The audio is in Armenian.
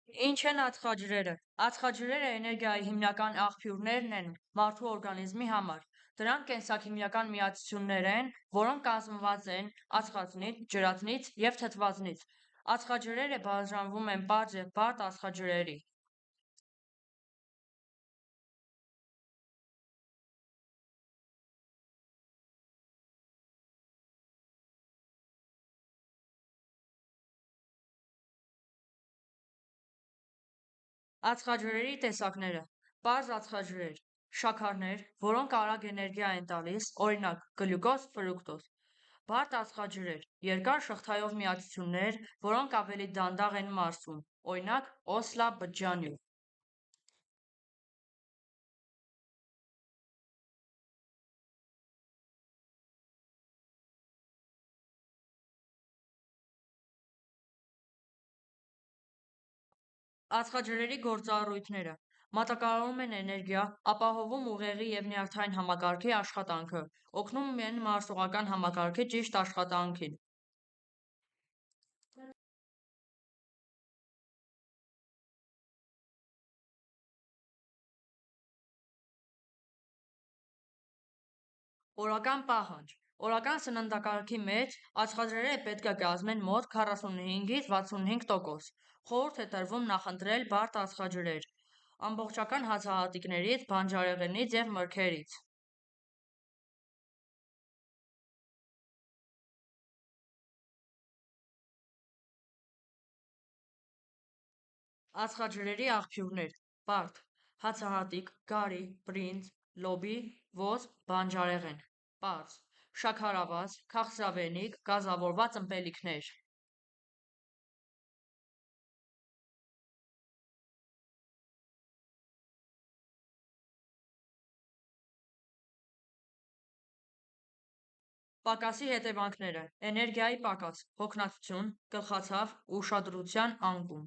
Ինչ են ածխաջրերը։ Ածխաջրերը էներգիայի հիմնական աղբյուրներն են մարդու օրգանիզմի համար։ Դրանք կենսաքիմիական միացություններ են, որոնք կազմված են ածխածնից, ջրածնից և թթվածնից։ Ածխաջրերը բաժանվում են պարզ և բարդ ածխաջրերի։ Ածխաջրերի տեսակները։ Պարզ ածխաջրեր։ Շաքարներ, որոնք արագ էներգիա են տալիս, օրինակ՝ գլյուկոզ, ֆրուկտոզ։ Բարդ ածխաջրեր։ Երկար շղթայով միացություններ, որոնք ավելի դանդաղ են մարսում, օրինակ՝ օսլա բջջանյութ։ Ածխաջրերի գործառույթները։ Մատակարարում են էներգիա, ապահովում ուղեղի և նյարդային համակարգի աշխատանքը, օգնում են մարսողական համակարգի ճիշտ աշխատանքին։ Օրական պահանջ։ Օրական սննդակարգի մեջ ածխաջրերը պետք է կազմեն մոտ 45-ից 65%։ Խորհուրդ է տրվում նախընտրել բարդ ածխաջրեր ամբողջական հացահատիկներից, բանջարեղենից և մրգերից։ Ածխաջրերի աղբյուրներ։ Բարդ. հացահատիկ, գարի, բրինձ, լոբի, ոսպ, բանջարեղեն։ Պարզ. շաքարավազ, քաղցրավենիք, գազավորված ըմպելիքներ։ Պակասի հետևանքները. էներգիայի պակաս, հոգնածություն, գլխացավ, ուշադրության անկում։